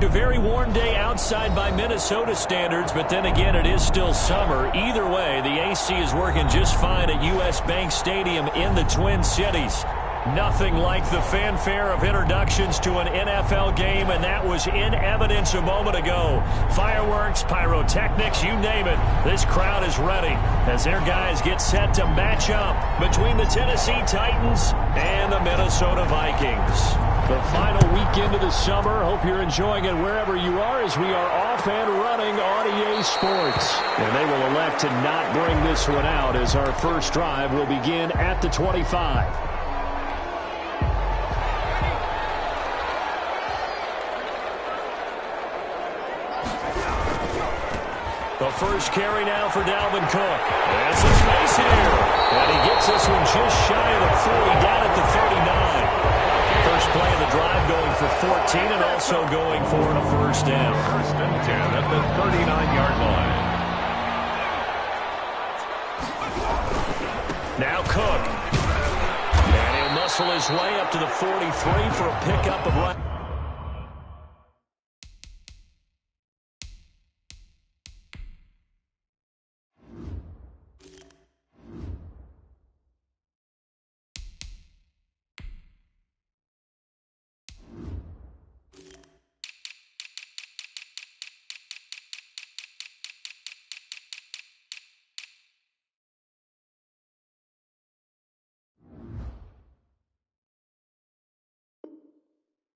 A very warm day outside by Minnesota standards, but then again, it is still summer. Either way, the AC is working just fine at U.S. Bank Stadium in the Twin Cities. Nothing like the fanfare of introductions to an NFL game, and that was in evidence a moment ago. Fireworks, pyrotechnics, you name it. This crowd is ready as their guys get set to match up between the Tennessee Titans and the Minnesota Vikings. The final weekend of the summer. Hope you're enjoying it wherever you are as we are off and running on EA Sports. And they will elect to not bring this one out as our first drive will begin at the 25. The first carry now for Dalvin Cook. There's some space here. And he gets this one just shy of the 40, down at the 39. First play of the drive going for 14 and also going for a first down. First and 10 at the 39-yard line. Now Cook. And he'll muscle his way up to the 43 for a pickup of right.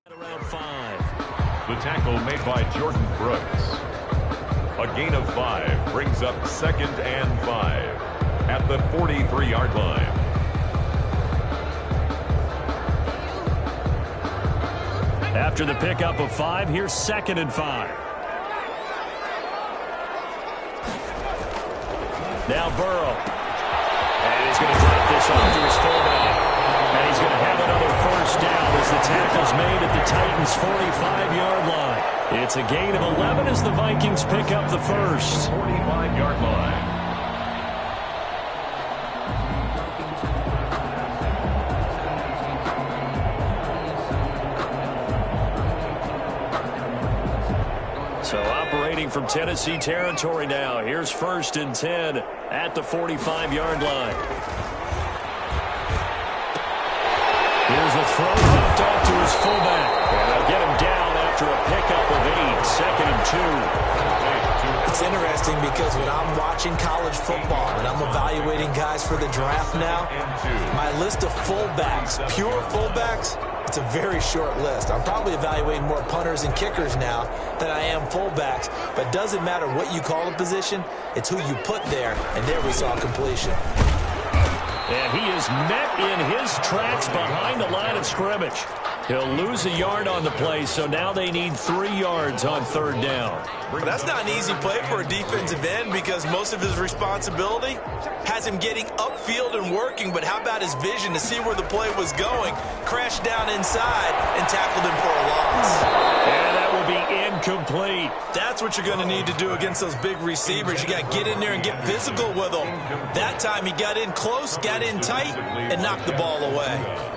Around 5. The tackle made by Jordan Brooks. A gain of 5 brings up 2nd and 5 at the 43-yard line. After the pickup of 5, here's 2nd and 5. Now Burrow. And he's going to drop this off to his fullback. And he's going to have another first down as the tackle's made at the Titans' 45-yard line. It's a gain of 11 as the Vikings pick up the first. 45-yard line. So operating from Tennessee territory now. Here's 1st and 10 at the 45-yard line. Here's a throw dropped off to his fullback. And they'll get him down after a pickup of 8. 2nd and 2. It's interesting because when I'm watching college football and I'm evaluating guys for the draft now, my list of fullbacks, pure fullbacks, it's a very short list. I'm probably evaluating more punters and kickers now than I am fullbacks. But it doesn't matter what you call the position, it's who you put there. And there we saw completion. And he is met in his tracks behind the line of scrimmage. He'll lose a yard on the play, so now they need 3 yards on 3rd down. That's not an easy play for a defensive end because most of his responsibility has him getting upfield and working, but how about his vision to see where the play was going, crashed down inside, and tackled him for a loss. And that will be incomplete. That's what you're going to need to do against those big receivers. You got to get in there and get physical with them. That time he got in close, got in tight, and knocked the ball away.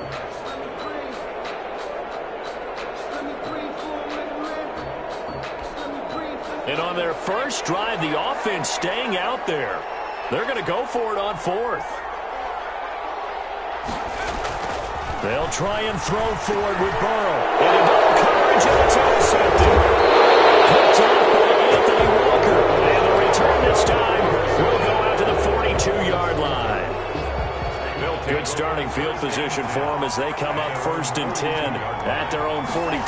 And on their first drive, the offense staying out there. They're going to go for it on 4th. They'll try and throw forward with Burrow. And in double coverage, and it's intercepted. Picked up by Anthony Walker. And the return this time will go out to the 42-yard line. Good starting field position for them as they come up 1st and 10 at their own 42.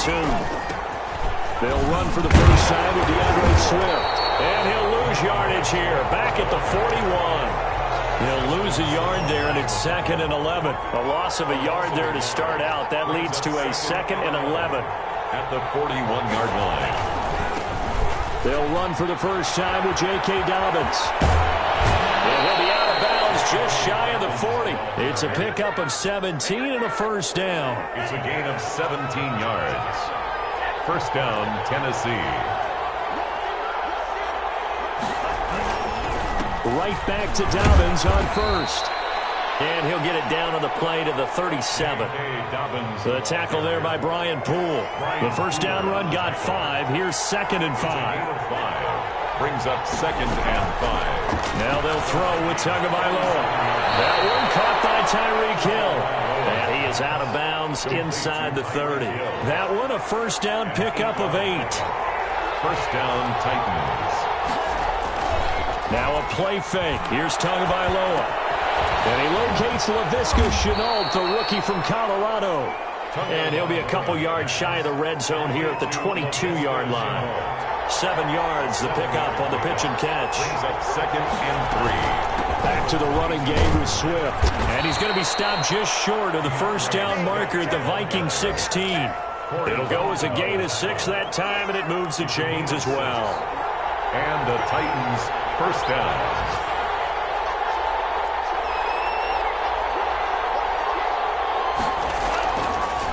They'll run for the first time with DeAndre Swift. And he'll lose yardage here, back at the 41. He'll lose a yard there, and it's 2nd and 11. A loss of a yard there to start out. That leads to a 2nd and 11. At the 41-yard line. They'll run for the first time with J.K. Dobbins. And he'll be out of bounds just shy of the 40. It's a pickup of 17 and a first down. It's a gain of 17 yards. First down, Tennessee. Right back to Dobbins on 1st. And he'll get it down on the play to the 37. The tackle there by Brian Poole. The first down run got 5. Here's 2nd and 5. Brings up 2nd and 5. Now they'll throw with Tagovailoa. That one caught by Tyreek Hill. And he is out of bounds inside the 30. That one a first down pickup of 8. First down, Titans. Now a play fake. Here's Tagovailoa. And he locates Laviska Shenault, the rookie from Colorado. And he'll be a couple yards shy of the red zone here at the 22-yard line. 7 yards, the pickup on the pitch and catch. Brings up 2nd and 3. Back to the running game with Swift. And he's going to be stopped just short of the first down marker at the Vikings 16. It'll go as a gain of 6 that time, and it moves the chains as well. And the Titans first down.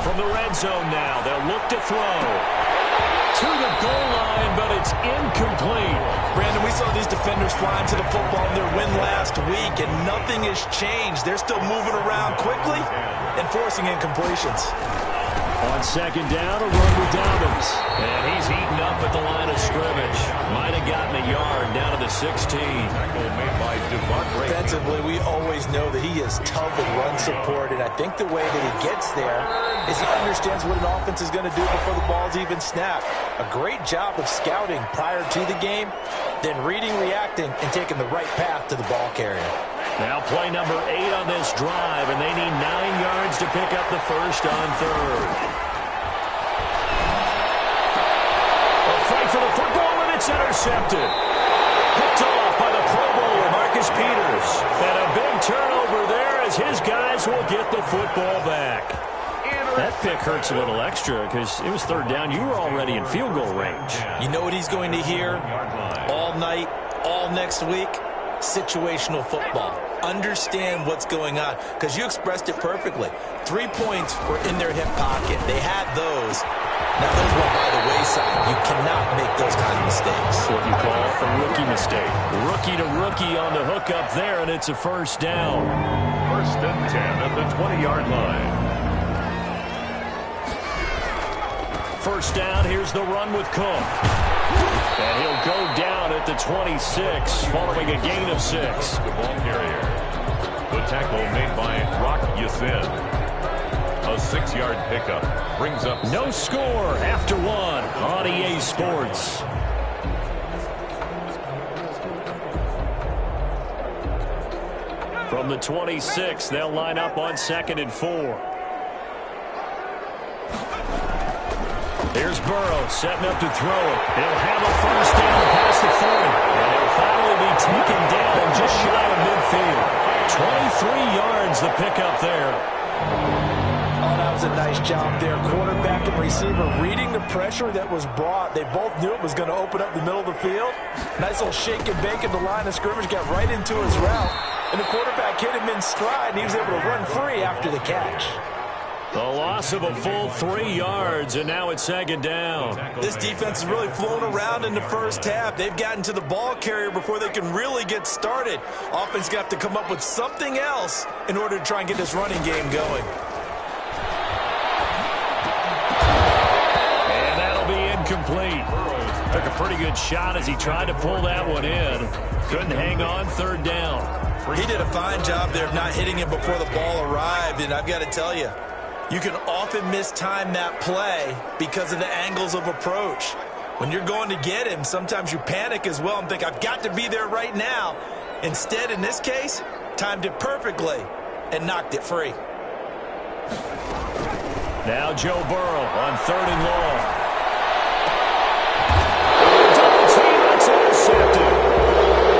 From the red zone now, they'll look to throw. To the goal line, but it's incomplete. Brandon, we saw these defenders flying to the football in their win last week, and nothing has changed. They're still moving around quickly and forcing incompletions. On 2nd down, a run with Dobbins. And he's heating up at the line of scrimmage. Might have gotten a yard down to the 16. Tackle made by Devontae. Defensively, we always know that he is tough in run support, and I think the way that he gets there is he understands what an offense is going to do before the ball's even snapped. A great job of scouting prior to the game, then reading, reacting, and taking the right path to the ball carrier. Now play number 8 on this drive, and they need 9 yards to pick up the first on 3rd. A fight for the football, and it's intercepted. Picked off by the Pro Bowler, Marcus Peters. And a big turnover there as his guys will get the football back. That pick hurts a little extra because it was 3rd down. You were already in field goal range. You know what he's going to hear all night, all next week? Situational football. Understand what's going on, because you expressed it perfectly. 3 points were in their hip pocket. They had those. Now those went by the wayside. You cannot make those kind of mistakes. What you call a rookie mistake. Rookie to rookie on the hook up there, and it's a first down. 1st and 10 at the 20-yard line. First down, here's the run with Cook. And he'll go down at the 26, following a gain of 6. The ball carrier. The tackle made by Rock Ya-Sin. A 6-yard pickup brings up... No score after 1 on EA Sports. From the 26, they'll line up on 2nd and 4. Here's Burrow setting up to throw it. He'll have a first down past the 40. And he'll finally be taken down just shy of midfield. 23 yards the pickup there. Oh, that was a nice job there. Quarterback and receiver reading the pressure that was brought. They both knew it was going to open up the middle of the field. Nice little shake and bake at the line of scrimmage. Got right into his route. And the quarterback hit him in stride, and he was able to run free after the catch. The loss of a full 3 yards, and now it's 2nd down. This defense has really flown around in the first half. They've gotten to the ball carrier before they can really get started. Offense got to come up with something else in order to try and get this running game going. And that'll be incomplete. Took a pretty good shot as he tried to pull that one in. Couldn't hang on 3rd down. He did a fine job there of not hitting him before the ball arrived, and I've got to tell you, you can often mistime that play because of the angles of approach. When you're going to get him, sometimes you panic as well and think, I've got to be there right now. Instead, in this case, timed it perfectly and knocked it free. Now Joe Burrow on 3rd and long. That's intercepted.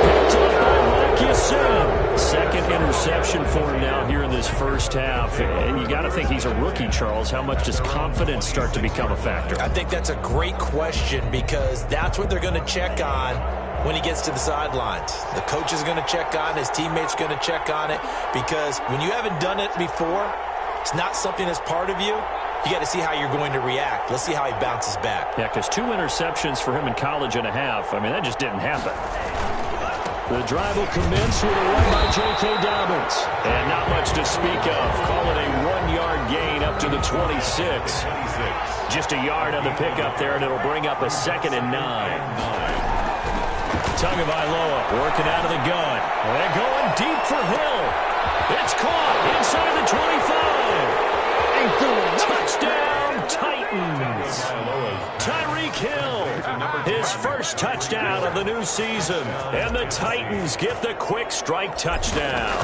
Picked up by Rock Ya-Sin. 2nd interception for him now here in this first half. And you got to think he's a rookie, Charles. How much does confidence start to become a factor? I think that's a great question because that's what they're going to check on when he gets to the sidelines. The coach is going to check on it. His teammates are going to check on it because when you haven't done it before, it's not something that's part of you. You got to see how you're going to react. Let's see how he bounces back. Yeah, because 2 interceptions for him in college and a half. I mean, that just didn't happen. The drive will commence with a run by J.K. Dobbins. And not much to speak of. Call it a 1-yard gain up to the 26. Just a yard on the pickup there, and it'll bring up a 2nd and 9. Tagovailoa working out of the gun. They're going deep for Hill. It's caught inside the 25. Touchdown, Titans. Tyreek Hill, his first touchdown of the new season. And the Titans get the quick strike touchdown.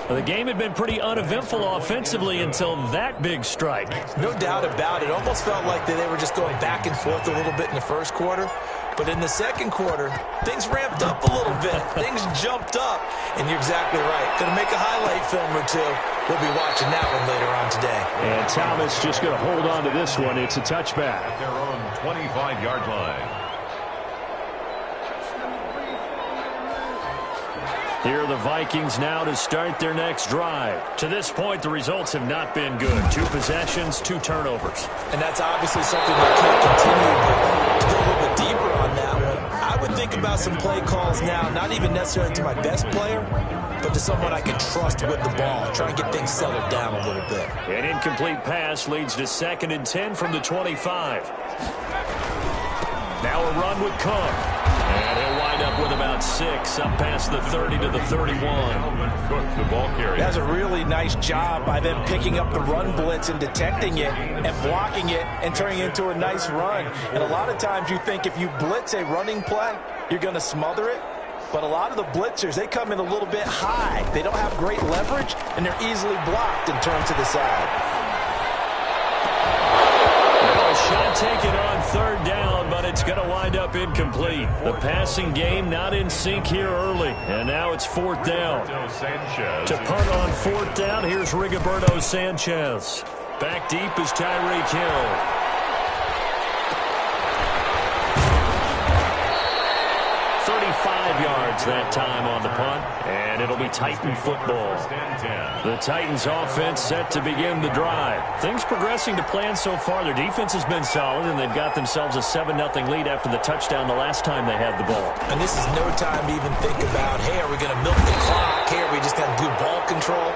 The game had been pretty uneventful offensively until that big strike. No doubt about it. Almost felt like they were just going back and forth a little bit in the first quarter. But in the second quarter, things ramped up a little bit. Things jumped up. And you're exactly right. Going to make a highlight film or two. We'll be watching that one later on today. And Thomas just going to hold on to this one. It's a touchback. At their own 25-yard line. Here are the Vikings now to start their next drive. To this point, the results have not been good. 2 possessions, 2 turnovers. And that's obviously something that can't continue. But to go a little bit deeper on that one, I would think about some play calls now, not even necessarily to my best player, but to someone I can trust with the ball. Try and get things settled down a little bit. An incomplete pass leads to 2nd and 10 from the 25. Now a run with Cook. And he'll wind up with about 6, up past the 30 to the 31. Cook, the ball carrier. That's a really nice job by them picking up the run blitz and detecting it and blocking it and turning it into a nice run. And a lot of times you think if you blitz a running play, you're going to smother it. But a lot of the blitzers, they come in a little bit high. They don't have great leverage, and they're easily blocked and turned to the side. Well, a shot taken on 3rd down, but it's going to wind up incomplete. The passing game not in sync here early, and now it's 4th down. To punt on 4th down, here's Rigoberto Sanchez. Back deep is Tyreek Hill. 35 yards that time on the punt, and it'll be Titan football. The Titans offense set to begin the drive. Things progressing to plan so far. Their defense has been solid, and they've got themselves a 7-0 lead after the touchdown the last time they had the ball. And this is no time to even think about, hey, are we going to milk the clock? Hey, are we just going to do ball control?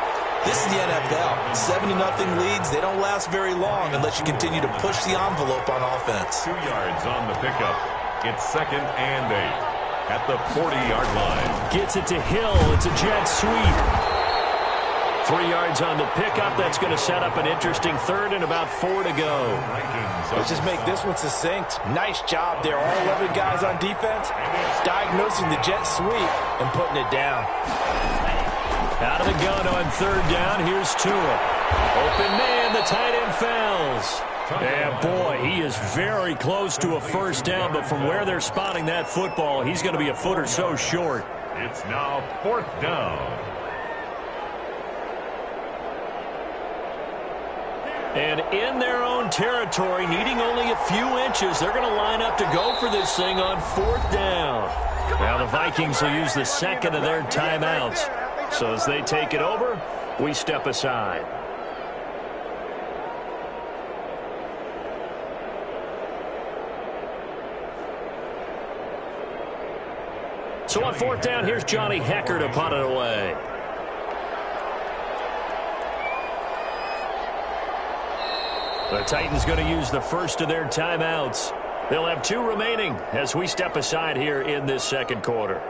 This is the NFL. 70-0 leads, they don't last very long unless you continue to push the envelope on offense. 2 yards on the pickup. It's 2nd and 8. At the 40-yard line. Gets it to Hill. It's a jet sweep. 3 yards on the pickup. That's going to set up an interesting 3rd and about 4 to go. Let's just make this one succinct. Nice job there. All 11 guys on defense diagnosing the jet sweep and putting it down. Out of the gun on 3rd down. Here's Tua. Open man. The tight end fouls. And boy, he is very close to a 1st down, but from where they're spotting that football, he's going to be a foot or so short. It's now 4th down. And in their own territory, needing only a few inches, they're going to line up to go for this thing on 4th down. Now the Vikings will use the 2nd of their timeouts. So as they take it over, we step aside. So on 4th down, here's Johnny Hecker to punt it away. The Titans going to use the first of their timeouts. They'll have 2 remaining as we step aside here in this 2nd quarter.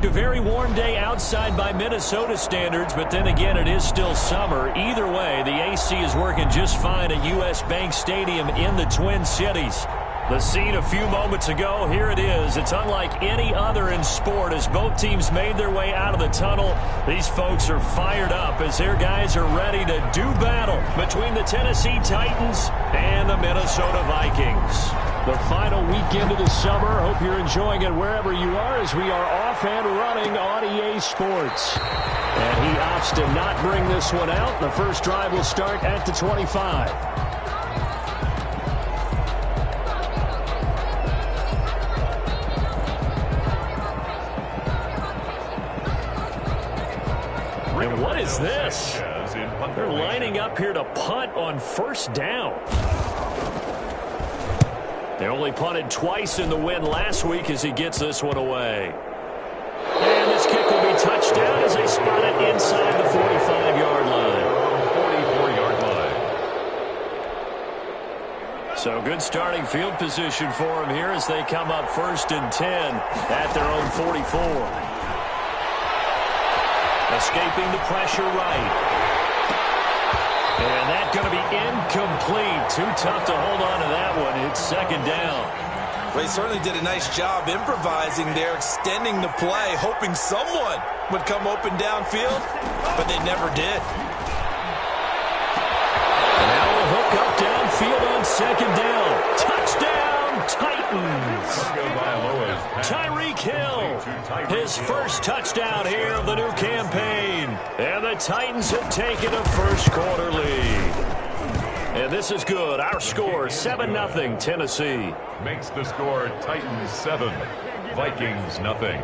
A very warm day outside by Minnesota standards, but then again, it is still summer. Either way, the AC is working just fine at U.S. Bank Stadium in the Twin Cities. The scene a few moments ago, here it is. It's unlike any other in sport as both teams made their way out of the tunnel. These folks are fired up as their guys are ready to do battle between the Tennessee Titans and the Minnesota Vikings. The final weekend of the summer. Hope you're enjoying it wherever you are as we are off and running on EA Sports. And he opts to not bring this one out. The first drive will start at the 25. And what is this? They're lining up here to punt on first down. They only punted twice in the win last week as he gets this one away. And this kick will be touchdown as they spot it inside the 45-yard line. 44-yard line. So good starting field position for them here as they come up 1st and 10 at their own 44. Escaping the pressure right. And that's going to be incomplete. Too tough to hold on to that one. It's 2nd down. Well, he certainly did a nice job improvising there, extending the play, hoping someone would come open downfield, but they never did. Now a hook up downfield on 2nd down. Touchdown, Titans. Tyreek Hill, his first touchdown here of the new campaign. And the Titans have taken a first-quarter lead. And this is good. Our score, 7-0 Tennessee. Makes the score Titans 7, Vikings nothing.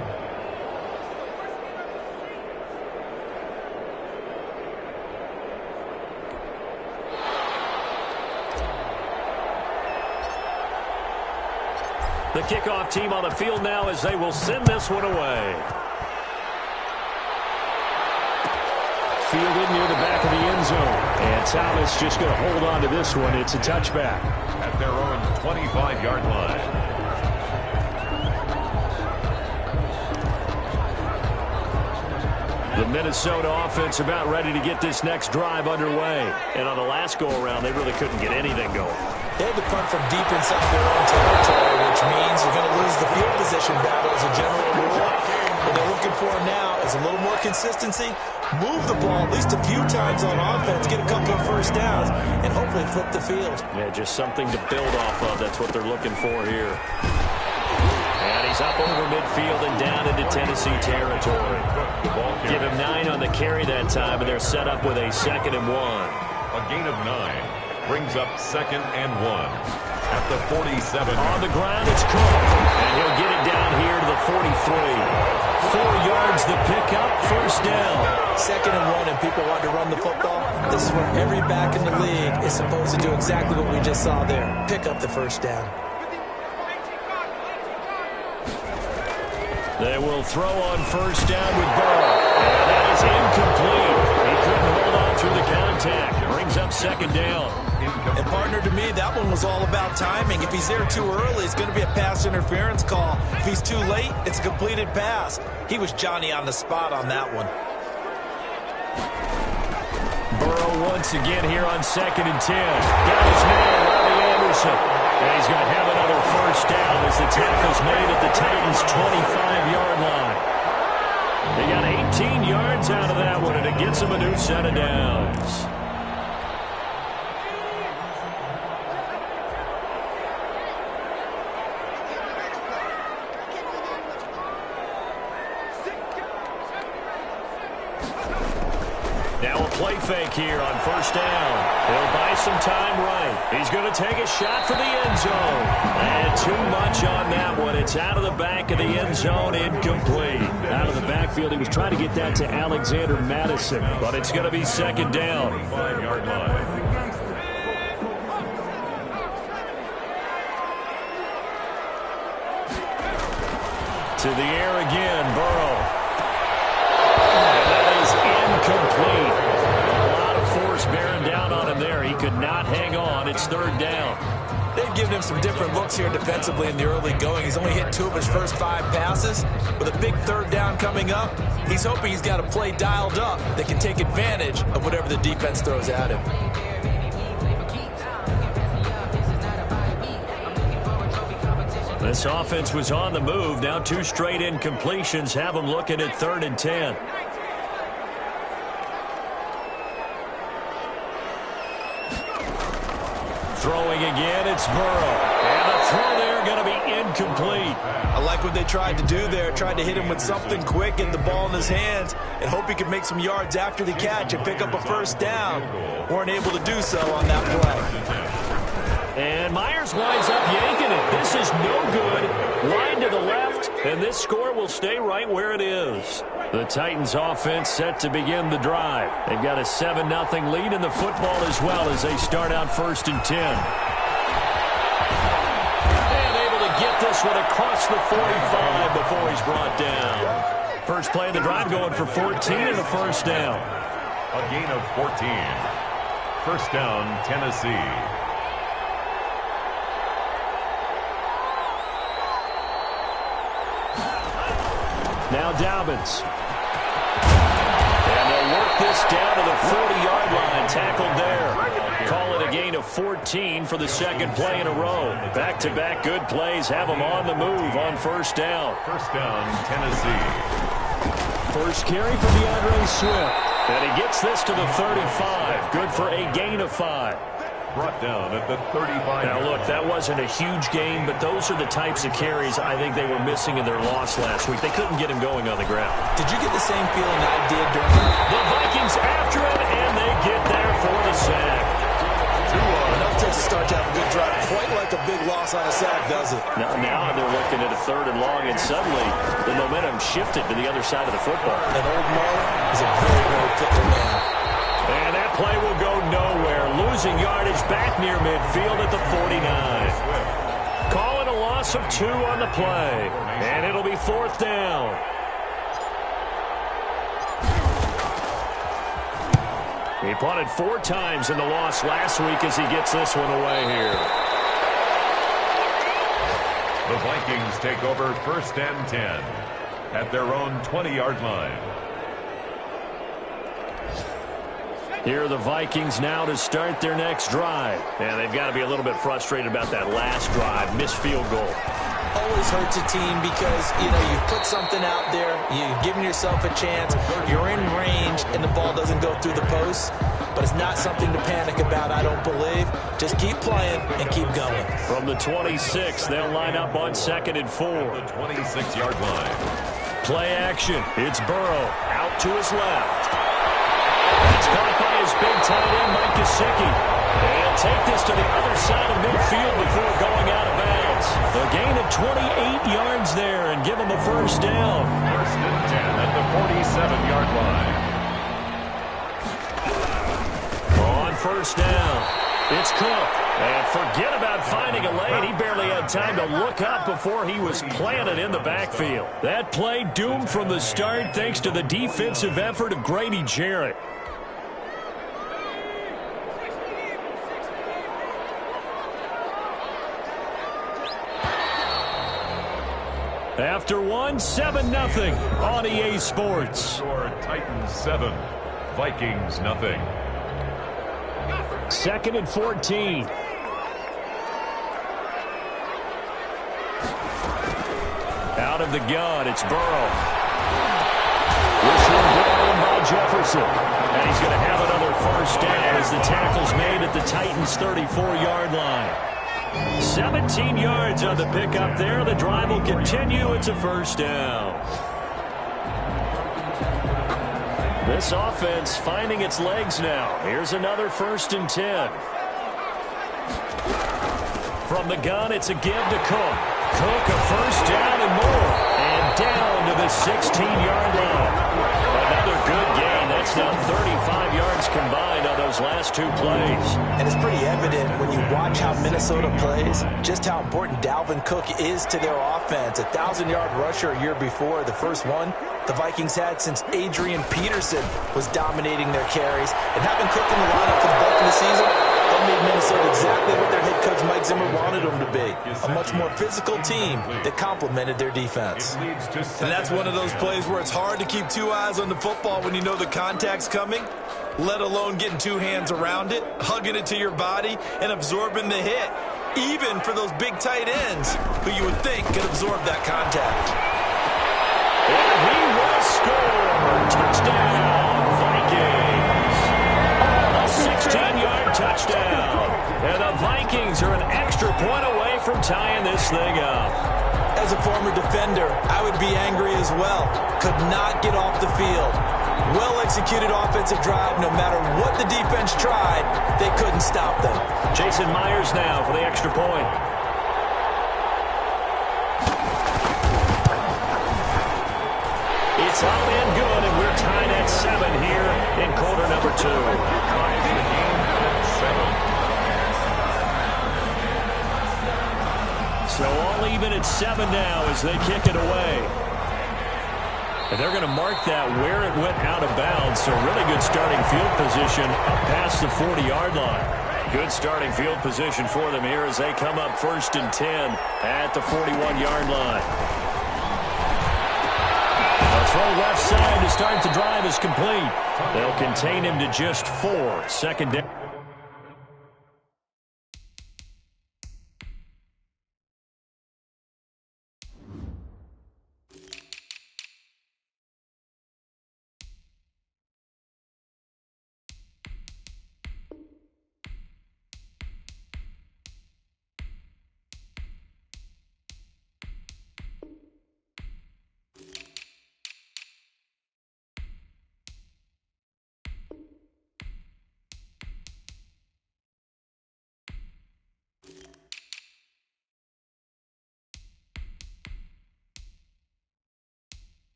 The kickoff team on the field now as they will send this one away. Fielded near the back of the end zone. And Thomas just going to hold on to this one. It's a touchback. At their own 25-yard line. The Minnesota offense about ready to get this next drive underway. And on the last go-around, they really couldn't get anything going. They had to punt from deep inside their own territory, which means you're going to lose the field position battle as a general rule. What they're looking for now is a little more consistency, move the ball at least a few times on offense, get a couple of first downs, and hopefully flip the field. Yeah, just something to build off of. That's what they're looking for here. And he's up over midfield and down into Tennessee territory. Give him 9 on the carry that time, and they're set up with a 2nd and 1. A gain of 9 brings up 2nd and 1 at the 47. On the ground, it's Cook, and he'll get it down here to the 43. 4 yards the pickup, first down. 2nd and 1, and people want to run the football. This is where every back in the league is supposed to do exactly what we just saw there. Pick up the first down. They will throw on first down with Burrow. And that is incomplete. He couldn't hold on through the contact. Brings up 2nd down. And partner, to me, that one was all about timing. If he's there too early, it's going to be a pass interference call. If he's too late, it's a completed pass. He was Johnny on the spot on that one. Burrow once again here on 2nd and 10. Got his man, Robbie Anderson. And he's going to have another first down as the tackle's made at the Titans' 25-yard line. They got 18 yards out of that one, and it gets them a new set of downs. Now a play fake here on first down. He'll buy some time right. He's going to take a shot for the end zone. And too much on that one. It's out of the back of the end zone, incomplete. Out of the backfield, he was trying to get that to Alexander Madison. But it's going to be 2nd down. 5-yard line. To the air again, Burrow. Incomplete. A lot of force bearing down on him there. He could not hang on. It's 3rd down. They've given him some different looks here defensively in the early going. He's only hit 2 of his first 5 passes. With a big third down coming up, he's hoping he's got a play dialed up that can take advantage of whatever the defense throws at him. This offense was on the move. Now 2 straight incompletions have them looking at 3rd and 10. Throwing again, it's Burrow. And the throw there going to be incomplete. I like what they tried to do there. Tried to hit him with something quick, get the ball in his hands, and hope he could make some yards after the catch and pick up a first down. Weren't able to do so on that play. And Myers winds up yanking it. This is no good. Line to the left, and this score will stay right where it is. The Titans offense set to begin the drive. They've got a 7-0 lead in the football as well as they start out 1st and 10. And able to get this one across the 45 before he's brought down. First play of the drive going for 14 and a first down. A gain of 14. First down, Tennessee. Now Dobbins. And they'll work this down to the 40-yard line. Tackled there. Call it a gain of 14 for the second play in a row. Back-to-back good plays have them on the move on first down. First down, Tennessee. First carry for DeAndre Swift. And he gets this to the 35. Good for a gain of 5. Brought down at the 35. Now, look, that wasn't a huge gain, but those are the types of carries I think they were missing in their loss last week. They couldn't get him going on the ground. Did you get the same feeling I did during the Vikings after it, and they get there for the sack. Enough takes a start to have a good drive. Quite like a big loss on a sack, does it? Now they're looking at a 3rd and long, and suddenly the momentum shifted to the other side of the football. And old Mo is a very, very fickle man. And that play will go nowhere. Losing yardage back near midfield at the 49. Call it a loss of 2 on the play. And it'll be 4th down. He punted 4 times in the loss last week as he gets this one away here. The Vikings take over 1st and 10 at their own 20-yard line. Here are the Vikings now to start their next drive. And they've got to be a little bit frustrated about that last drive. Missed field goal. Always hurts a team because, you put something out there, you're giving yourself a chance, you're in range, and the ball doesn't go through the posts. But it's not something to panic about, I don't believe. Just keep playing and keep going. From the 26, they'll line up on 2nd and 4. The 26-yard line. Play action. It's Burrow out to his left. It's caught by his big tight end, Mike Gesicki. And take this to the other side of midfield before going out of bounds. A gain of 28 yards there and give him a first down. 1st and 10 at the 47-yard line. On first down, it's Cook. And forget about finding a lane. He barely had time to look up before he was planted in the backfield. That play doomed from the start thanks to the defensive effort of Grady Jarrett. After 7-0 on EA Sports. Score Titans 7, Vikings nothing. 2nd and 14. Out of the gun, it's Burrow. This one brought in by Jefferson. And he's going to have another first down as the tackle's made at the Titans' 34-yard line. 17 yards on the pickup there. The drive will continue. It's a first down. This offense finding its legs now. Here's another 1st and 10. From the gun, it's a give to Cook. Cook, a first down and more. And down to the 16-yard line. Another good gain. That's now 35 yards combined on those last 2 plays. And it's pretty evident when you watch how Minnesota plays, just how important Dalvin Cook is to their offense. A 1,000-yard rusher a year before, the first one the Vikings had since Adrian Peterson was dominating their carries. And having Cook in the lineup for the bulk of the season, the That made Minnesota exactly what their head coach Mike Zimmer wanted them to be. A much more physical team that complemented their defense. And that's one of those plays where it's hard to keep two eyes on the football when you know the contact's coming, let alone getting two hands around it, hugging it to your body, and absorbing the hit. Even for those big tight ends who you would think could absorb that contact. And he will score. Touchdown, Vikings. A 16-yard touchdown. And the Vikings are an extra point away from tying this thing up. As a former defender, I would be angry as well. Could not get off the field. Well-executed offensive drive. No matter what the defense tried, they couldn't stop them. Jason Myers now for the extra point. It's all in good, and we're tied at 7 here in quarter number 2. Ties the game at 7. So all even at 7 now as they kick it away. And they're going to mark that where it went out of bounds. So really good starting field position up past the 40-yard line. Good starting field position for them here as they come up 1st and 10 at the 41-yard line. The throw left side to start the drive is complete. They'll contain him to just 4. Second down.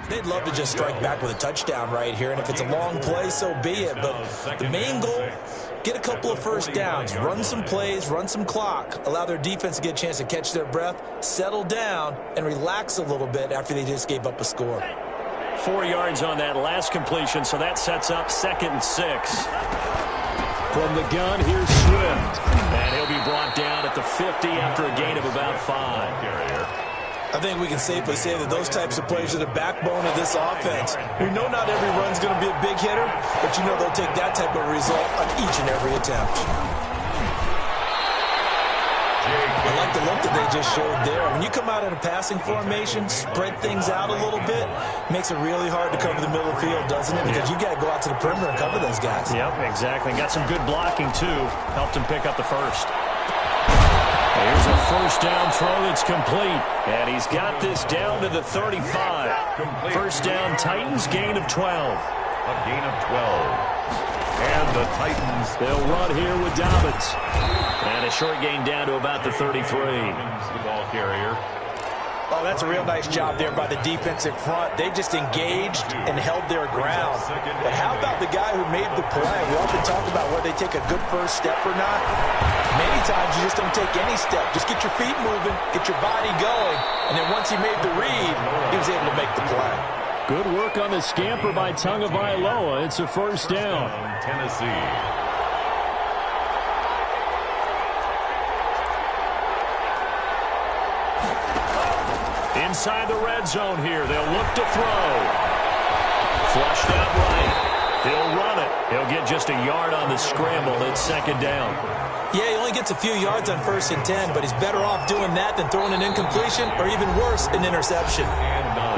They'd love to just strike back with a touchdown right here, and if it's a long play, so be it. But the main goal, get a couple of first downs, run some plays, run some clock, allow their defense to get a chance to catch their breath, settle down, and relax a little bit after they just gave up a score. 4 yards on that last completion, so that sets up 2nd and 6. From the gun, here's Swift. And he'll be brought down at the 50 after a gain of about 5. I think we can safely say that those types of plays are the backbone of this offense. We know not every run's going to be a big hitter, but you know they'll take that type of result on each and every attempt. I like the look that they just showed there. When you come out in a passing formation, spread things out a little bit, makes it really hard to cover the middle of the field, doesn't it? Because you got to go out to the perimeter and cover those guys. Yep, exactly. Got some good blocking, too. Helped him pick up the first. Here's a first down throw that's complete. And he's got this down to the 35. First down, Titans, gain of 12. A gain of 12. And the Titans, they'll run here with Dobbins. And a short gain down to about the 33. The ball carrier. Oh, that's a real nice job there by the defensive front. They just engaged and held their ground. But how about the guy who made the play? We often talk about whether they take a good first step or not. Many times you just don't take any step. Just get your feet moving, get your body going. And then once he made the read, he was able to make the play. Good work on the scamper by Tagovailoa. It's a first down. Tennessee. Inside the red zone here. They'll look to throw. Flushed out right. He'll run it. He'll get just a yard on the scramble. It's 2nd down. Yeah, he only gets a few yards on 1st and 10, but he's better off doing that than throwing an incompletion or even worse, an interception.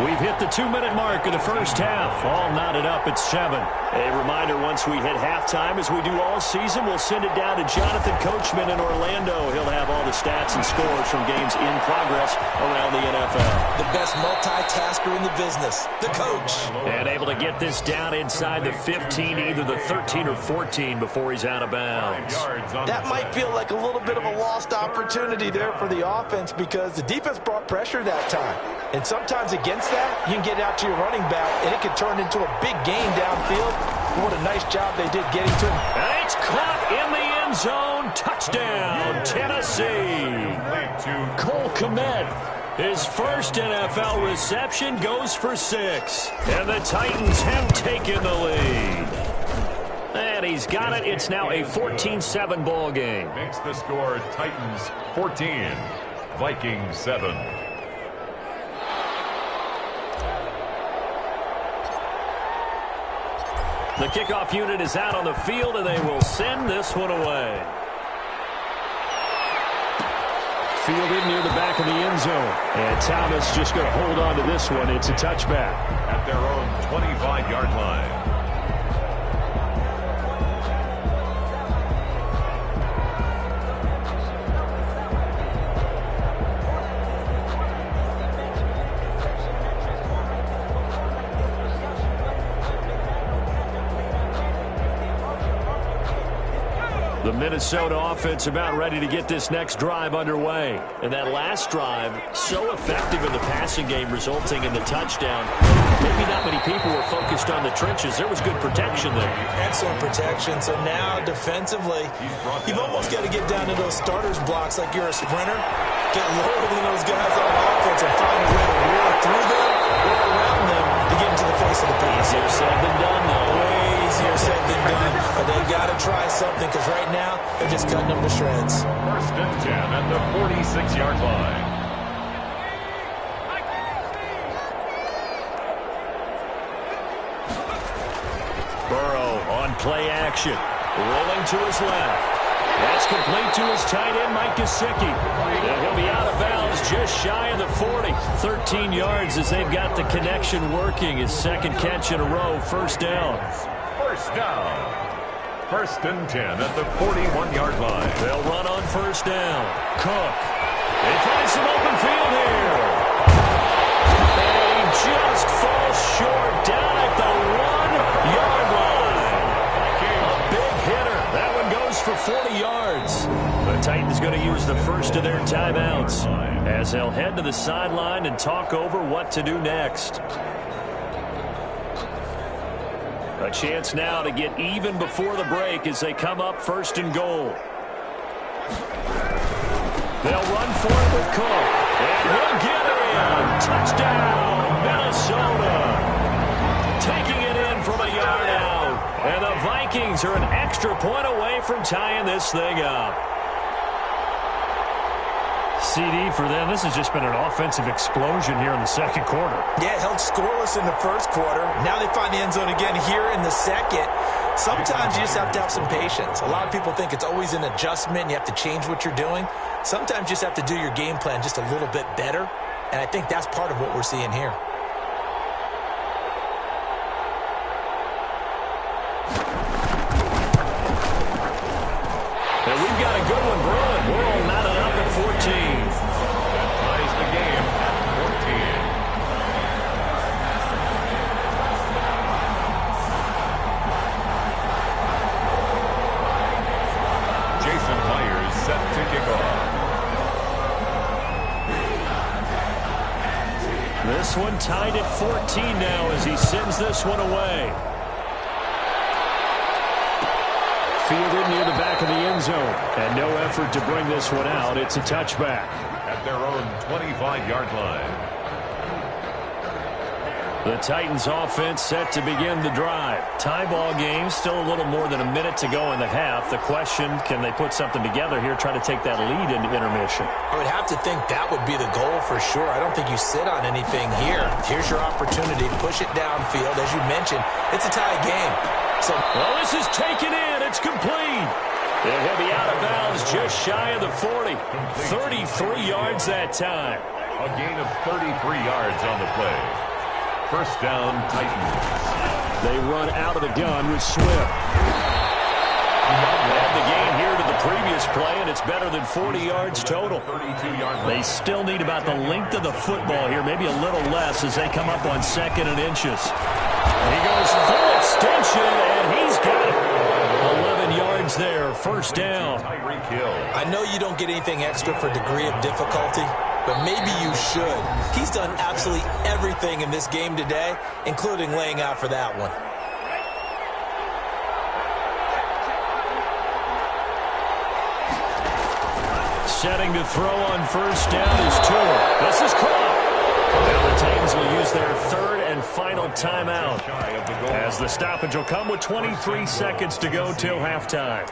We've hit the 2-minute mark of the first half. All knotted up at 7. A reminder, once we hit halftime, as we do all season, we'll send it down to Jonathan Coachman in Orlando. He'll have all the stats and scores from games in progress around the NFL. The best multitasker in the business, the coach. And able to get this down inside the 15, either the 13 or 14 before he's out of bounds. That might feel like a little bit of a lost opportunity there for the offense because the defense brought pressure that time. And sometimes against that, you can get out to your running back, and it can turn into a big gain downfield. What a nice job they did getting to him. And it's caught in the end zone. Touchdown, Tennessee. Cole Kmet His first NFL reception goes for 6. And the Titans have taken the lead. And he's got it. It's now a 14-7 ball game. Makes the score Titans 14, Vikings 7. The kickoff unit is out on the field, and they will send this one away. Fielded near the back of the end zone. And Thomas just going to hold on to this one. It's a touchback. At their own 25-yard line. The Minnesota offense about ready to get this next drive underway. And that last drive, so effective in the passing game, resulting in the touchdown. Maybe not many people were focused on the trenches. There was good protection there. Excellent protection. So now, defensively, you've almost got to get down to those starters blocks like you're a sprinter. Get lower than those guys on offense and find a way to roar through them or around them to get into the face of the pass. Easier said than done, though. Way easier said than done. But they've got to try something because right now they're just cutting them to shreds. First and 10 at the 46-yard line. Burrow on play action. Rolling to his left. That's complete to his tight end, Mike Gesicki. And he'll be out of bounds just shy of the 40. 13 yards as they've got the connection working. His second catch in a row, first down. First down. First and 10 at the 41-yard line. They'll run on first down. Cook. They find some open field here. They just fall short down at the 1-yard line. A big hitter. That one goes for 40 yards. The Titans going to use the first of their timeouts as they'll head to the sideline and talk over what to do next. A chance now to get even before the break as they come up first and goal. They'll run for it with Cook. And he'll get in. Touchdown, Minnesota. Taking it in from a yard out. And the Vikings are an extra point away from tying this thing up. CD for them, this has just been an offensive explosion here in the second quarter. Yeah, held scoreless in the first quarter. Now they find the end zone again here in the second. Sometimes you just have to have some patience. A lot of people think it's always an adjustment. You have to change what you're doing. Sometimes you just have to do your game plan just a little bit better. And I think that's part of what we're seeing here. And we've got a good one brewing. We're all knotted up at 14. That ties the game at 14. Jason Myers set to kick off. This one tied at 14 now as he sends this one away. Fielded near the back of the end zone. And no effort to bring this one out. It's a touchback. At their own 25-yard line. The Titans offense set to begin the drive. Tie ball game, still a little more than a minute to go in the half. The question, can they put something together here, try to take that lead into intermission? I would have to think that would be the goal for sure. I don't think you sit on anything here. Here's your opportunity. Push it downfield. As you mentioned, it's a tie game. So, well, this is taken in. It's complete. And he'll be out of bounds just shy of the 40. 33 yards that time. A gain of 33 yards on the play. First down, Titans. They run out of the gun with Swift. Add the gain here to the previous play, and it's better than 40 yards total. 32-yard. They still need about the length of the football here, maybe a little less as they come up on second and inches. He goes full extension, and he's got it. 11 yards there, first down. I know you don't get anything extra for degree of difficulty, but maybe you should. He's done absolutely everything in this game today, including laying out for that one. Setting to throw on first down is Tua. This is caught. Now the Titans will use their third and final timeout, as the stoppage will come with 23 seconds to go till halftime.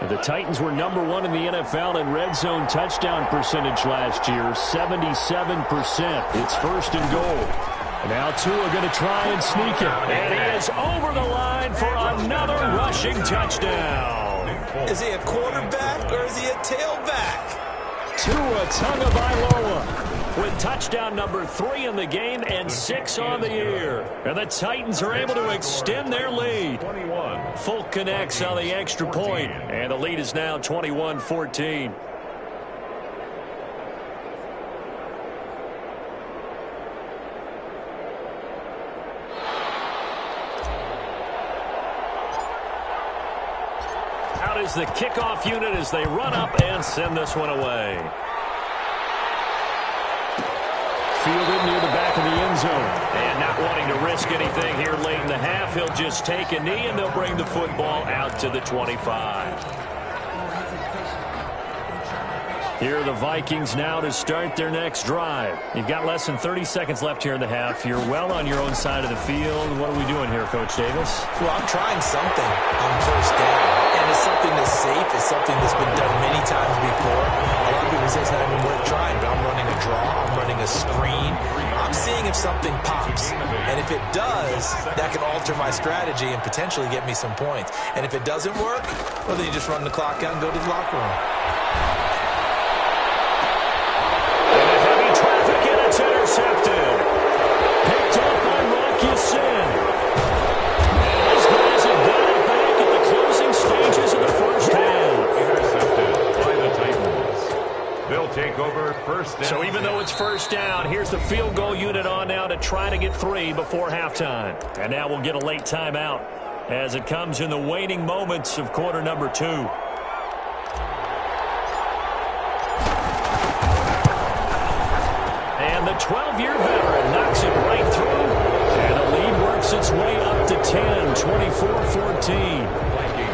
The Titans were #1 in the NFL in red zone touchdown percentage last year, 77%. It's first and goal. Now Tua going to try and sneak it. And he is over the line for another rushing touchdown. Is he a quarterback or is he a tailback? Tua Tagovailoa with touchdown number 3 in the game and 6 on the year. And the Titans are able to extend their lead. Folk connects on the extra point, and the lead is now 21-14. Out is the kickoff unit as they run up and send this one away. Fielded near the back of the end zone. And not wanting to risk anything here late in the half, he'll just take a knee and they'll bring the football out to the 25. Here are the Vikings now to start their next drive. You've got less than 30 seconds left here in the half. You're well on your own side of the field. What are we doing here, Coach Davis? Well, I'm trying something on first down. And it's something that's safe. It's something that's been done many times before. A lot of people say it's not even worth trying, but I'm running a draw. I'm running a screen. I'm seeing if something pops. And if it does, that can alter my strategy and potentially get me some points. And if it doesn't work, well, then you just run the clock out and go to the locker room. It's intercepted. Picked up by Rocky Sin. And these guys have got it back at the closing stages of the first half. Intercepted by the Titans. They'll take over first down. So even though it's first down, here's the field goal unit on now to try to get 3 before halftime. And now we'll get a late timeout as it comes in the waning moments of quarter number 2. And the 12-year veteran knocks it right through. And the lead works its way up to 10, 24-14.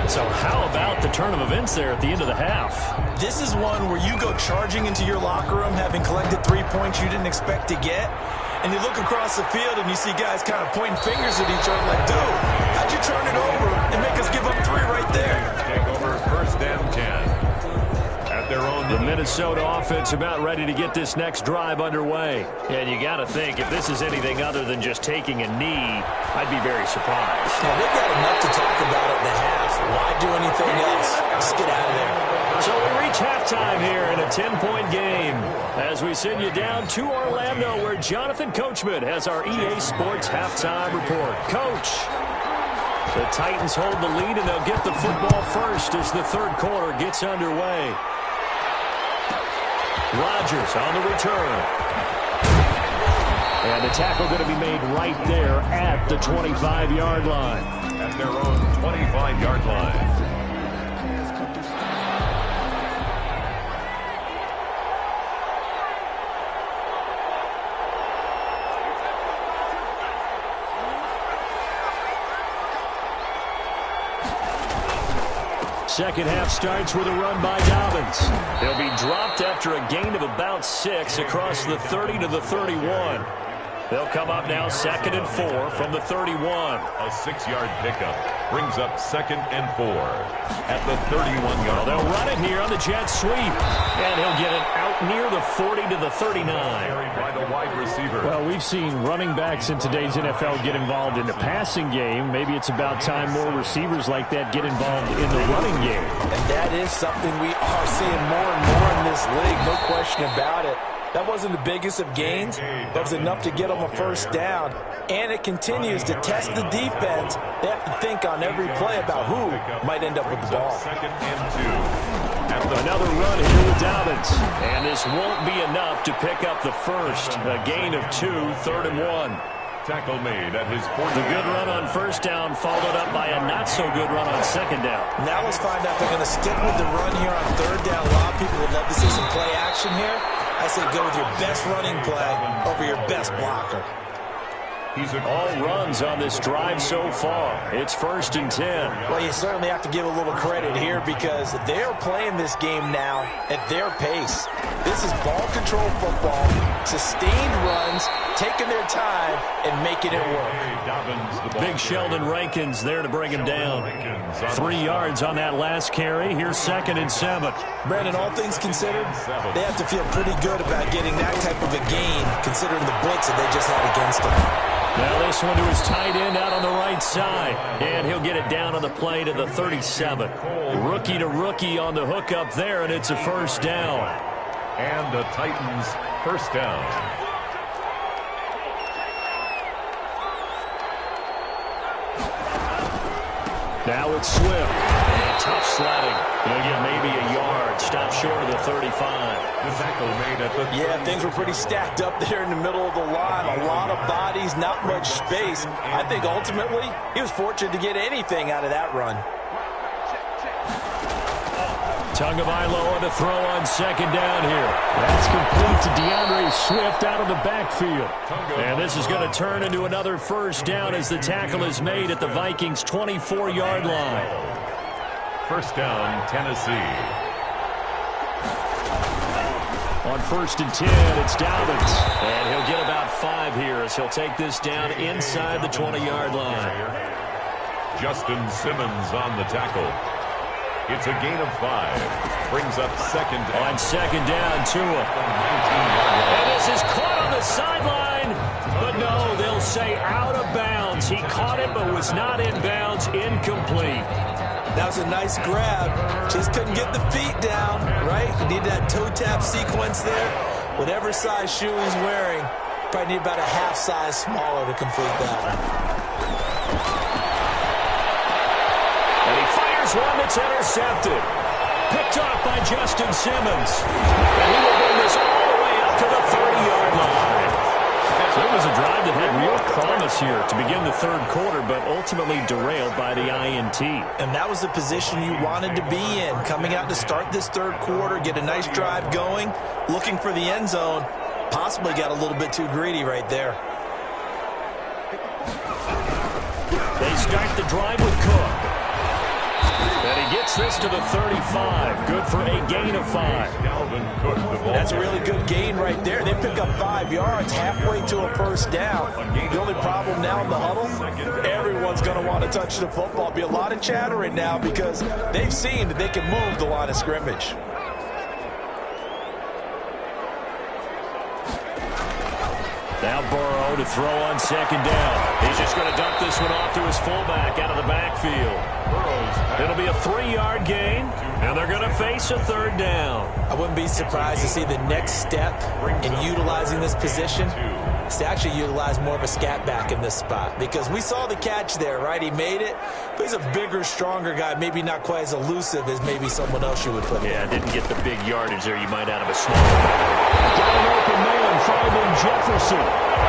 So how about the turn of events there at the end of the half? This is one where you go charging into your locker room having collected 3 points you didn't expect to get. And you look across the field and you see guys kind of pointing fingers at each other like, dude, how'd you turn it over and make us give up 3 right there? Take over first and 10. The Minnesota offense about ready to get this next drive underway. And you got to think, if this is anything other than just taking a knee, I'd be very surprised. Now, they've got enough to talk about at the half. Why do anything else? Just get out of there. So we reach halftime here in a 10-point game as we send you down to Orlando, where Jonathan Coachman has our EA Sports halftime report. Coach, the Titans hold the lead, and they'll get the football first as the third quarter gets underway. Rodgers on the return. And the tackle going to be made right there at the 25-yard line. At their own 25-yard line. Second half starts with a run by Dobbins. He'll be dropped after a gain of about 6 across the 30 to the 31. They'll come up now 2nd and 4 from the 31. A 6-yard pickup brings up 2nd and 4 at the 31-yard line. They'll run it here on the jet sweep. And he'll get it out near the 40 to the 39. Carried by the wide receiver. Well, we've seen running backs in today's NFL get involved in the passing game. Maybe it's about time more receivers like that get involved in the running game. And that is something we are seeing more and more in this league. No question about it. That wasn't the biggest of gains. That was enough to get them a first down. And it continues to test the defense. They have to think on every play about who might end up with the ball. 2nd and 2. Another run here with Dobbins. And this won't be enough to pick up the first. A gain of 2, 3rd and 1. Tackle made at his 40. The good run on first down followed up by a not-so-good run on second down. Now let's find out if they're going to stick with the run here on 3rd down. A lot of people would love to see some play action here. I say go with your best running play over your best blocker. All runs on this drive so far. It's 1st and 10. Well, you certainly have to give a little credit here because they're playing this game now at their pace. This is ball control football, sustained runs, taking their time, and making it work. Big Sheldon Rankins there to bring him down. 3 yards on that last carry. Here's 2nd and 7. Brandon, all things considered, they have to feel pretty good about getting that type of a gain considering the blitz that they just had against them. Now this one to his tight end out on the right side. And he'll get it down on the play to the 37. Rookie to rookie on the hookup there, and it's a 1st down. And the Titans' 1st down. Now it's Swift. And tough sledding. He'll get maybe a yard. Stop short of the 35. The tackle made at the Yeah, things were pretty stacked up there in the middle of the line. A lot of bodies, not much space. I think ultimately he was fortunate to get anything out of that run. Tagovailoa to throw on 2nd down here. That's complete to DeAndre Swift out of the backfield. And this is going to turn into another 1st down as the tackle is made at the Vikings' 24-yard line. 1st down, Tennessee. On 1st and 10, it's Dobbins. And he'll get about 5 here as he'll take this down inside the 20-yard line. Justin Simmons on the tackle. It's a gain of 5. Brings up 2nd down. On 2nd down, Tua. And this is caught on the sideline. But no, they'll say out of bounds. He caught it but was not in bounds. Incomplete. That was a nice grab. Just couldn't get the feet down, right? You need that toe tap sequence there. Whatever size shoe he's wearing, probably need about a half size smaller to complete that. One that's intercepted. Picked off by Justin Simmons. And he will bring this all the way up to the 30-yard line. So it was a drive that had real promise here to begin the 3rd quarter, but ultimately derailed by the INT. And that was the position you wanted to be in. Coming out to start this 3rd quarter, get a nice drive going, looking for the end zone. Possibly got a little bit too greedy right there. They start the drive with Cook. And he gets this to the 35. Good for a gain of 5. That's a really good gain right there. They pick up 5 yards halfway to a 1st down. The only problem now in the huddle, everyone's going to want to touch the football. Be a lot of chattering now because they've seen that they can move the line of scrimmage. Now Burrow to throw on 2nd down. He's just going to dump this one off to his fullback out of the backfield. It'll be a 3-yard gain, and they're going to face a 3rd down. I wouldn't be surprised to see the next step in utilizing this position is to actually utilize more of a scat back in this spot because we saw the catch there, right? He made it, but he's a bigger, stronger guy, maybe not quite as elusive as maybe someone else you would put in. Yeah, didn't get the big yardage there you might out of a small guy. Got an open man, finding Jefferson.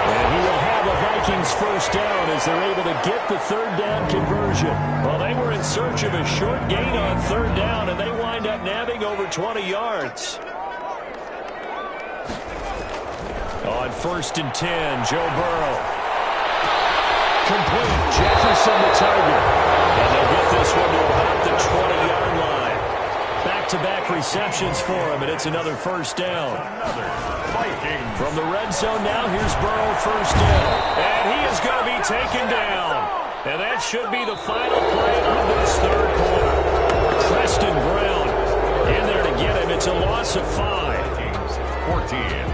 And he will have a Vikings 1st down as they're able to get the 3rd down conversion. Well, they were in search of a short gain on 3rd down, and they wind up nabbing over 20 yards. On 1st and 10, Joe Burrow. Complete. Jefferson the target. And they'll get this one to about the 20-yard line. Back-to-back receptions for him, and it's another 1st down. From the red zone now, here's Burrow 1st down. And he is going to be taken down. And that should be the final play of this 3rd quarter. Preston Brown in there to get him. It's a loss of 5. 14.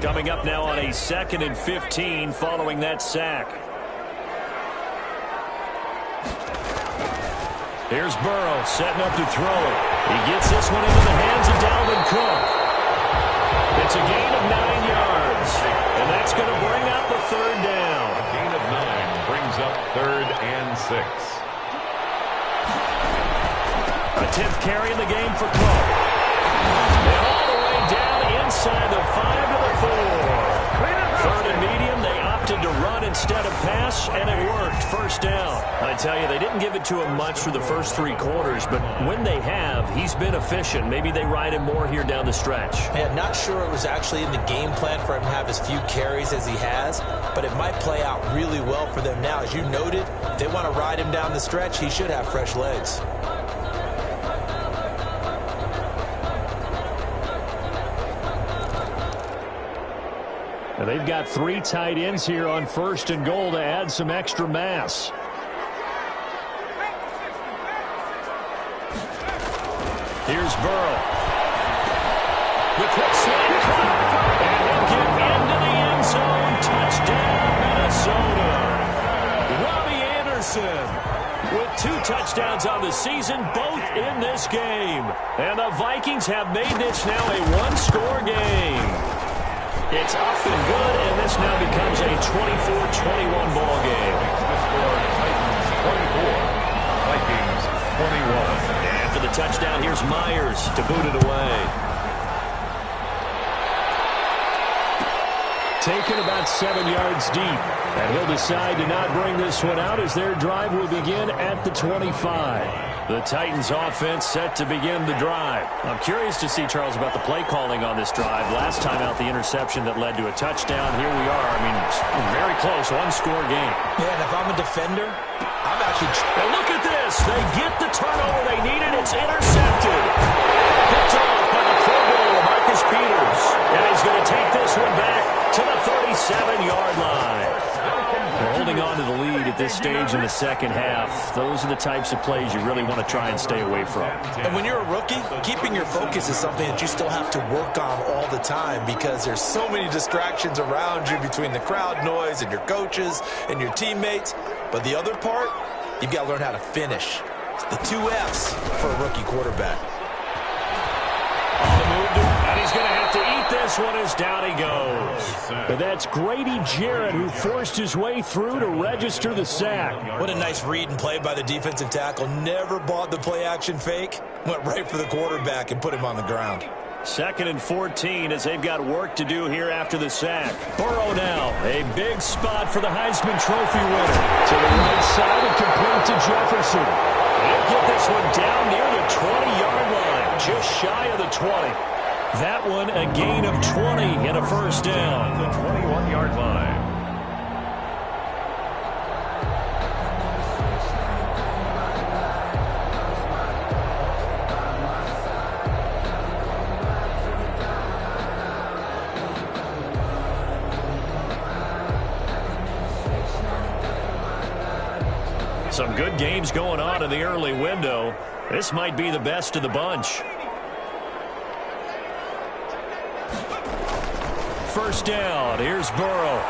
Coming up now on a 2nd and 15 following that sack. Here's Burrow setting up to throw it. He gets this one into the hands of Dalvin Cook. It's a gain of 9 yards. And that's going to bring up a 3rd down. A gain of 9 brings up 3rd and 6. A 10th carry in the game for Cook. And all the way down inside the 5 to the 4. 3rd and medium, they opted to run instead of pass, and it worked. 1st first down. I tell you, they didn't give it to him much for the first 3 quarters, but when they have, he's been efficient. Maybe they ride him more here down the stretch. Yeah, not sure it was actually in the game plan for him to have as few carries as he has, but it might play out really well for them now. As you noted, if they want to ride him down the stretch, he should have fresh legs. And they've got 3 tight ends here on first and goal to add some extra mass. Here's Burrow. The quick slant cut. And he'll get into the end zone. Touchdown, Minnesota. Robbie Anderson with 2 touchdowns on the season, both in this game. And the Vikings have made this now a 1-score game. It's up and good, and this now becomes a 24-21 ball game. The score, Titans 24, Vikings 21. And for the touchdown, here's Myers to boot it away. Taken about 7 yards deep, and he'll decide to not bring this one out as their drive will begin at the 25. The Titans offense set to begin the drive. I'm curious to see, Charles, about the play calling on this drive. Last time out, the interception that led to a touchdown. Here we are. I mean, very close, 1-score game. Yeah, and if I'm a defender, I'm actually... And look at this. They get the turnover they needed. It's intercepted. Picked off by the Pro Bowler, Marcus Peters. And he's going to take this one back to the 37-yard line. They're holding on to the lead at this stage in the second half. Those are the types of plays you really want to try and stay away from. And when you're a rookie, keeping your focus is something that you still have to work on all the time because there's so many distractions around you between the crowd noise and your coaches and your teammates. But the other part, you've got to learn how to finish. It's the 2 F's for a rookie quarterback. On the move, and he's going to have to eat this one as down he goes. But that's Grady Jarrett who forced his way through to register the sack. What a nice read and play by the defensive tackle. Never bought the play-action fake. Went right for the quarterback and put him on the ground. 2nd and 14 as they've got work to do here after the sack. Burrow now, a big spot for the Heisman Trophy winner. To the right side and complete to Jefferson. He'll get this one down near the 20-yard line, just shy of the 20. That one a gain of 20 and a first down. The 21-yard line. Some good games going on in the early window. This might be the best of the bunch. First down. Here's Burrow.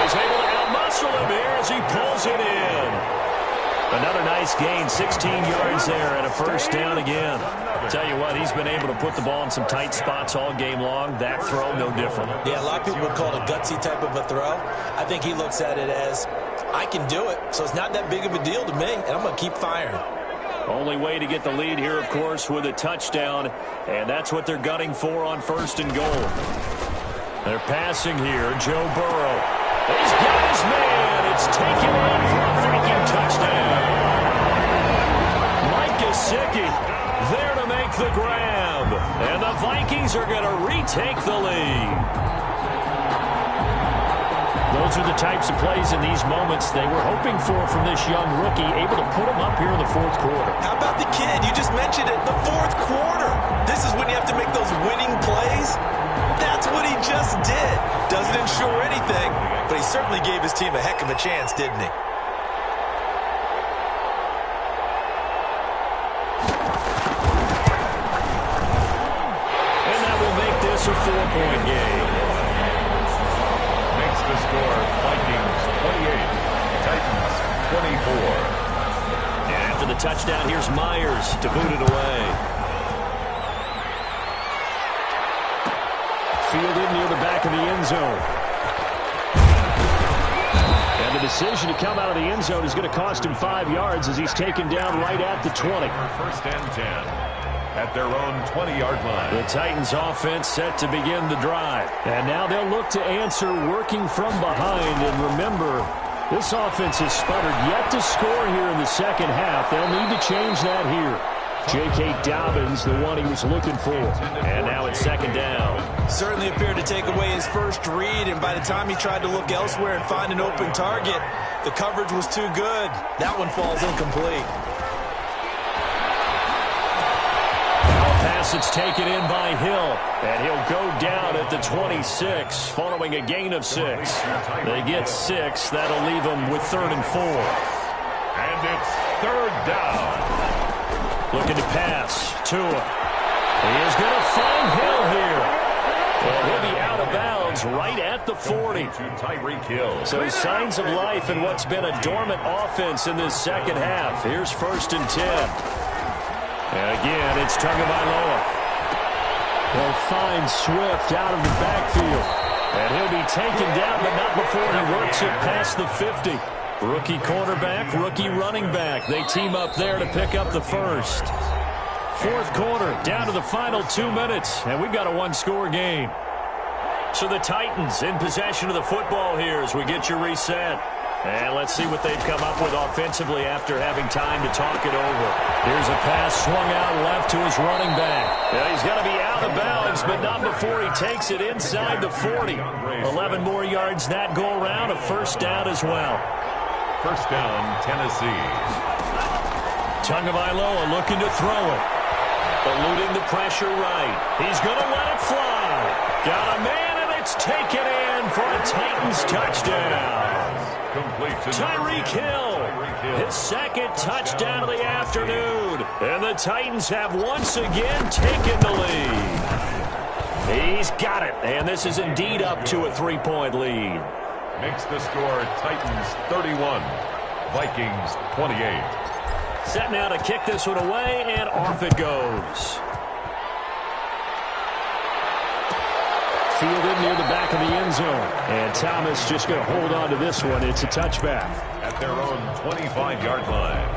He's able to outmuscle him here as he pulls it in. Another nice gain, 16 yards there and a first down again. Tell you what, he's been able to put the ball in some tight spots all game long. That throw, no different. Yeah, a lot of people would call it a gutsy type of a throw. I think he looks at it as, I can do it, so it's not that big of a deal to me, and I'm going to keep firing. Only way to get the lead here, of course, with a touchdown, and that's what they're gunning for on first and goal. They're passing here, Joe Burrow. He's got his man. It's taken in for a freaking touchdown. Mike Gesicki there to make the grab, and the Vikings are going to retake the lead. Those are the types of plays in these moments they were hoping for from this young rookie, able to put him up here in the fourth quarter. How about the kid? You just mentioned it, the fourth quarter. This is when you have to make those winning plays. That's what he just did. Doesn't ensure anything, but he certainly gave his team a heck of a chance, didn't he? And that will make this a 4-point game. Makes the score Vikings 28, Titans 24. And after the touchdown, here's Myers to boot it away. Fielded near the back of the end zone. And the decision to come out of the end zone is going to cost him 5 yards as he's taken down right at the 20. First and 10 at their own 20-yard line. The Titans offense set to begin the drive. And now they'll look to answer working from behind. And remember, This offense has sputtered yet to score here in the second half. They'll need to change that here. J.K. Dobbins, the one he was looking for. And now it's second down. Certainly appeared to take away his first read, and by the time he tried to look elsewhere and find an open target, the coverage was too good. That one falls incomplete. Pass, it's taken in by Hill, and he'll go down at the 26 following a gain of 6. They get 6. That'll leave them with 3rd and 4. And it's 3rd down. Looking to pass. Tua. He is going to find Hill here. And he'll be out of bounds right at the 40. So signs of life in what's been a dormant offense in this second half. Here's 1st and 10. And again, it's Tagovailoa. He'll find Swift out of the backfield. And he'll be taken down, but not before he works it past the 50. Rookie quarterback, rookie running back. They team up there to pick up the first. 4th quarter, down to the final 2 minutes, and we've got a 1-score game. So the Titans in possession of the football here as we get you reset. And let's see what they've come up with offensively after having time to talk it over. Here's a pass swung out left to his running back. Yeah, he's going to be out of bounds, but not before he takes it inside the 40. 11 more yards that go around, a 1st down as well. 1st down, Tennessee. Tagovailoa looking to throw it. Eluding the pressure right. He's going to let it fly. Got a man, and it's taken in for a Titans touchdown. Tyreek Hill, his 2nd touchdown of the afternoon. And the Titans have once again taken the lead. He's got it, and this is indeed up to a 3-point lead. Makes the score Titans 31, Vikings 28. Set now to kick this one away, and off it goes. Fielded near the back of the end zone. And Thomas just going to hold on to this one. It's a touchback. At their own 25-yard line.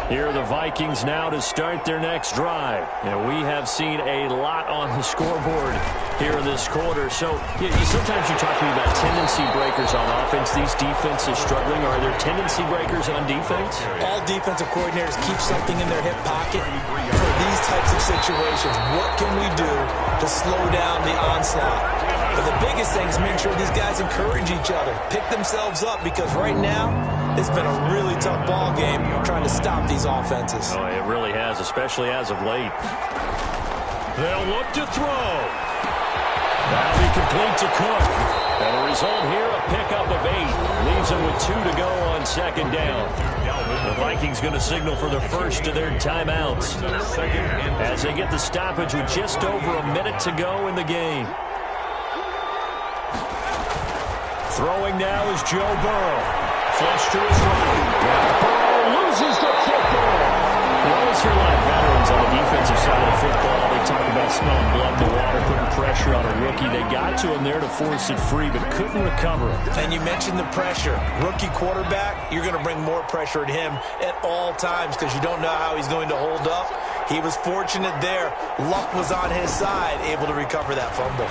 Here are the Vikings now to start their next drive. And we have seen a lot on the scoreboard here in this quarter. So sometimes you talk to me about tendency breakers on offense. These defenses struggling. Are there tendency breakers on defense? All defensive coordinators keep something in their hip pocket for these types of situations. What can we do to slow down the onslaught? But the biggest thing is make sure these guys encourage each other, pick themselves up, because right now it's been a really tough ball game trying to stop these offenses. Oh, it really has, especially as of late. They'll look to throw. That'll be complete to Cook. And the result here, a pickup of 8. Leaves them with 2 to go on 2nd down. The Vikings going to signal for the first of their timeouts as they get the stoppage with just over a minute to go in the game. Throwing now is Joe Burrow. Flush to his right. Burrow loses the football. You always hear a lot of veterans on the defensive side of football. They talk about smelling blood in the water, putting pressure on a rookie. They got to him there to force it free, but couldn't recover. And you mentioned the pressure. Rookie quarterback, you're going to bring more pressure at him at all times because you don't know how he's going to hold up. He was fortunate there. Luck was on his side, able to recover that fumble.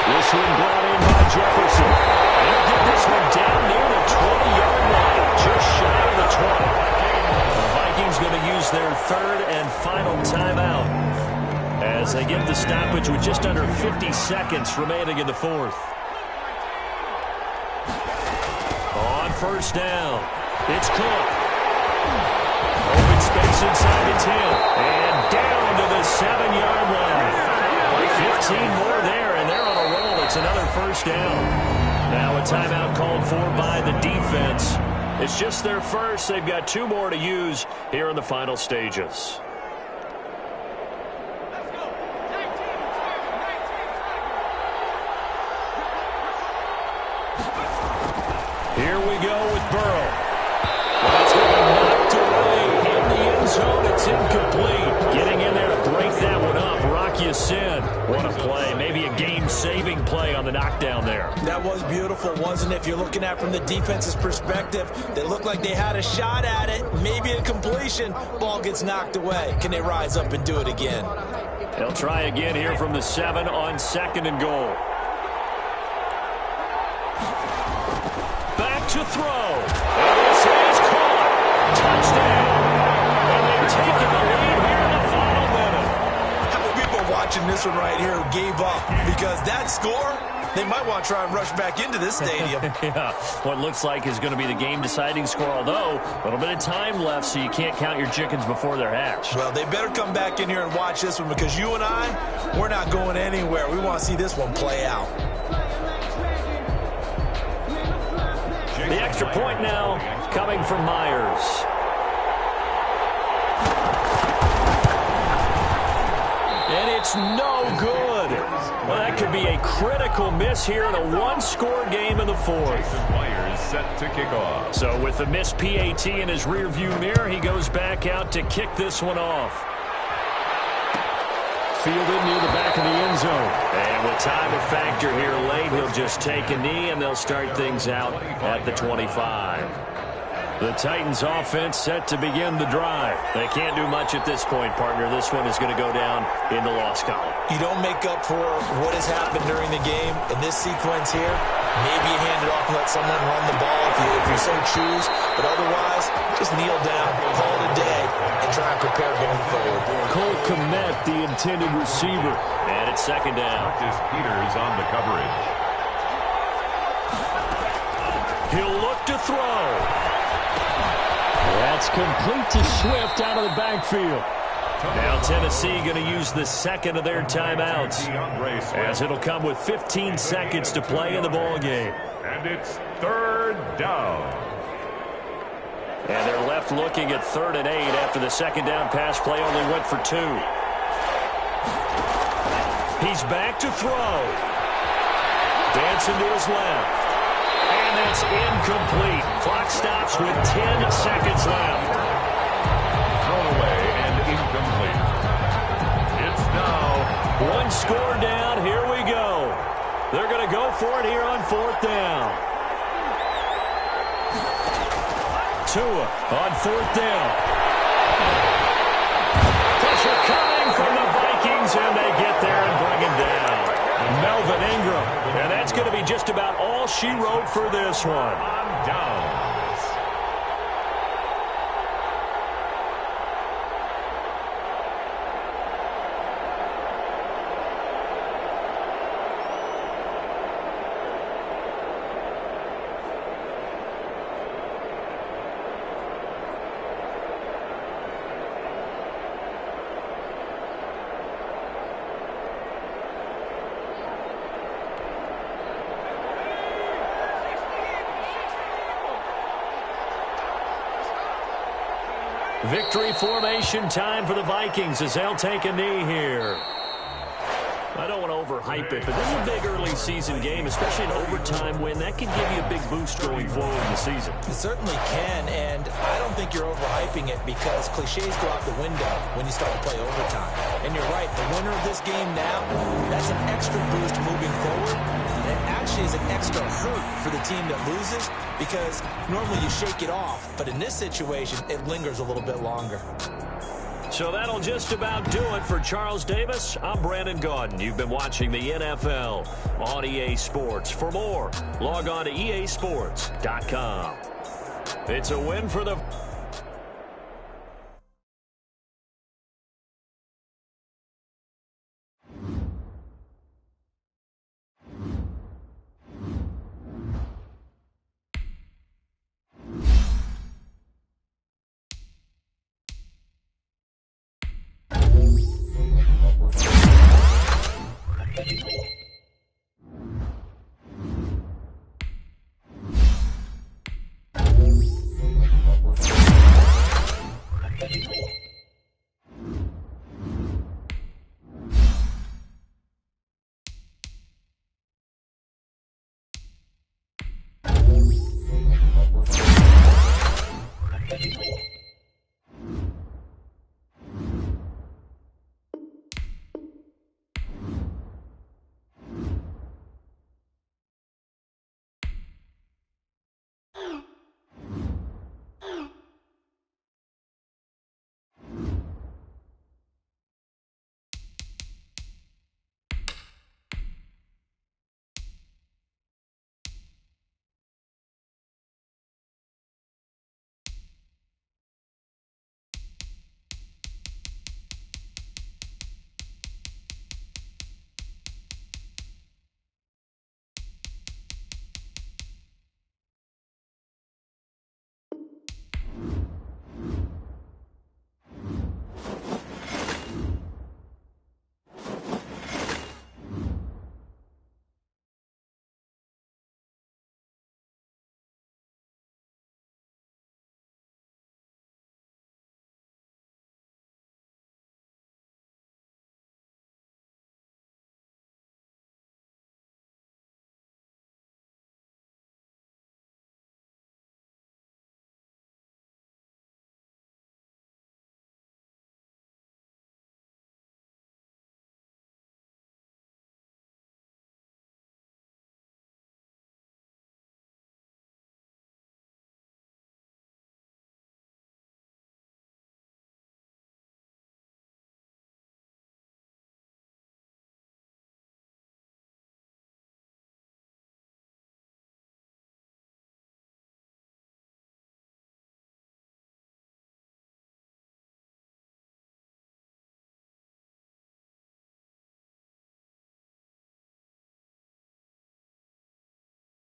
This one brought in by Jefferson. He'll get this one down near the 20-yard line, just shy of the 20. The Vikings going to use their 3rd and final timeout as they get the stoppage with just under 50 seconds remaining in the 4th. On 1st down, it's Cook. Open space inside the 10, and down to the 7-yard line. 15 more there, and they're on a roll. It's another 1st down. Now a timeout called for by the defense. It's just their first. They've got 2 more to use here in the final stages. Here we go with Burrow. That's going to be knocked away in the end zone. It's incomplete. Getting in there to break that one up. like you said. What a play. Maybe a game-saving play on the knockdown there. That was beautiful, wasn't it? If you're looking at it from the defense's perspective, they looked like they had a shot at it. Maybe a completion. Ball gets knocked away. Can they rise up and do it again? They'll try again here from the 7 on 2nd and goal. Back to throw. And this is caught. Touchdown. And they've taken the lead here in the final minute. How many people are watching this one right here who gave up? Because that score, they might want to try and rush back into this stadium. Yeah, what looks like is going to be the game-deciding score, although a little bit of time left, so you can't count your chickens before they're hatched. Well, they better come back in here and watch this one, because you and I, we're not going anywhere. We want to see this one play out. The extra point now coming from Myers. And it's no good. Well, that could be a critical miss here in a one-score game in the 4th. Myers set to kick off. So with the missed PAT in his rearview mirror, he goes back out to kick this one off. Fielded near the back of the end zone. And with time a factor here late, he'll just take a knee, and they'll start things out at the 25. The Titans offense set to begin the drive. They can't do much at this point, partner. This one is going to go down in the loss column. You don't make up for what has happened during the game in this sequence here. Maybe you hand it off and let someone run the ball if you so choose. But otherwise, just kneel down, call it a day, and try and prepare going forward. Cole Kmet, the intended receiver. And it's 2nd down. Is Peters on the coverage. He'll look to throw. That's complete to Swift out of the backfield. Now Tennessee going to use the 2nd of their timeouts, as it'll come with 15 seconds to play in the ballgame. And it's 3rd down. And they're left looking at 3rd and 8 after the 2nd down pass play only went for 2. He's back to throw. Dancing to his left. And that's incomplete. Clock stops with 10 seconds left. Thrown away and incomplete. It's now one score down. Here we go. They're going to go for it here on 4th down. Tua on 4th down. Pressure coming from the Vikings, and they get there and bring him down. Melvin Ingram. And that's going to be just about all she wrote for this one. down. Victory formation time for the Vikings as they'll take a knee here. I don't want to overhype it, but this is a big early season game, especially an overtime win. That can give you a big boost going forward in the season. It certainly can, and I don't think you're overhyping it because cliches go out the window when you start to play overtime. And you're right, the winner of this game now, that's an extra boost moving forward. And it actually is an extra hurt for the team that loses because normally you shake it off, but in this situation, it lingers a little bit longer. So that'll just about do it for Charles Davis. I'm Brandon Gaudin. You've been watching the NFL on EA Sports. For more, log on to easports.com. It's a win for the